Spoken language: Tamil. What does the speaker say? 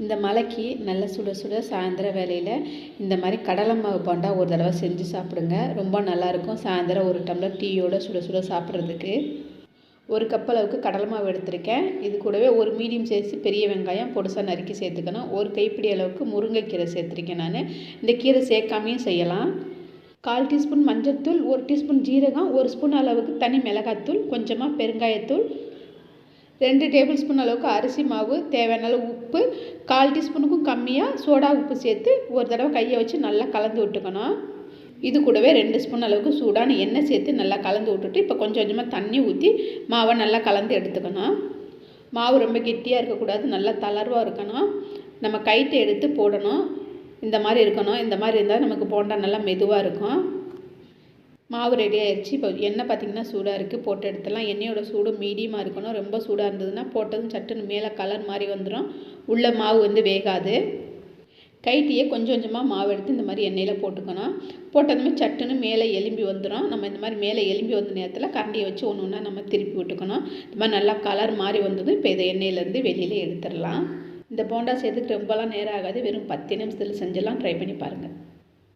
இந்த மழைக்கு நல்ல சுட சுட சாயந்தர வேளையில் இந்த மாதிரி கடலை மாவு போண்டா ஒரு தடவை செஞ்சு சாப்பிடுங்க. ரொம்ப நல்லாயிருக்கும். சாயந்தரம் ஒரு டம்ளர் டீயோட சுட சுட சாப்பிட்றதுக்கு. ஒரு கப் அளவுக்கு கடலை மாவு எடுத்திருக்கேன். இது கூடவே ஒரு மீடியம் சைஸ் பெரிய வெங்காயம் பொடிசாக நறுக்கி சேர்த்துக்கணும். ஒரு கைப்பிடி அளவுக்கு முருங்கைக்கீரை சேர்த்துருக்கேன். நான் இந்த கீரை சேர்க்காமையும் செய்யலாம். 1/4 டீஸ்பூன் மஞ்சள்தூள், 1 டீஸ்பூன் ஜீரகம், 1 ஸ்பூன் அளவுக்கு தனி மிளகாத்தூள், கொஞ்சமாக பெருங்காயத்தூள், 2 டேபிள் ஸ்பூன் அளவுக்கு அரிசி மாவு, தேவையான அளவு உப்பு, 1/4 டீஸ்பூனுக்கும் கம்மியாக சோடா உப்பு சேர்த்து ஒரு தடவை கையை வச்சு நல்லா கலந்து விட்டுக்கணும். இது கூடவே 2 ஸ்பூன் அளவுக்கு சூடான எண்ணெய் சேர்த்து நல்லா கலந்து விட்டுட்டு இப்போ கொஞ்சம் கொஞ்சமாக தண்ணி ஊற்றி மாவை நல்லா கலந்து எடுத்துக்கணும். மாவு ரொம்ப கெட்டியாக இருக்கக்கூடாது, நல்லா தளர்வாக இருக்கணும். நம்ம கைட்டை எடுத்து போடணும். இந்த மாதிரி இருக்கணும். இந்த மாதிரி இருந்தால் நமக்கு போண்டா நல்லா மெதுவாக இருக்கும். மாவு ரெடி ஆயிடுச்சு. இப்போ எண்ணெய் பார்த்திங்கன்னா சூடாக இருக்குது, போட்டு எடுத்துடலாம். எண்ணெயோட சூடு மீடியமாக இருக்கணும். ரொம்ப சூடாக இருந்ததுன்னா போட்டதும் சட்டுன்னு மேலே கலர் மாதிரி வந்துடும், உள்ள மாவு வந்து வேகாது. கைட்டியே கொஞ்சம் கொஞ்சமாக மாவு எடுத்து இந்த மாதிரி எண்ணெயில் போட்டுக்கணும். போட்டதுமே சட்டுன்னு மேலே எலும்பி வந்துடும். நம்ம இந்த மாதிரி மேலே எலும்பி வந்த நேரத்தில் கரண்டியை வச்சு ஒன்று ஒன்றா நம்ம திருப்பி விட்டுக்கணும். இந்த மாதிரி நல்லா கலர் மாதிரி வந்ததும் இப்போ இதை எண்ணெயிலேருந்து வெளியில் எடுத்துடலாம். இந்த போண்டா செய்யறதுக்கு ரொம்பலாம் நேரம் ஆகாது. வெறும் 10 நிமிஷத்தில் செஞ்செல்லாம் ட்ரை பண்ணி பாருங்கள்.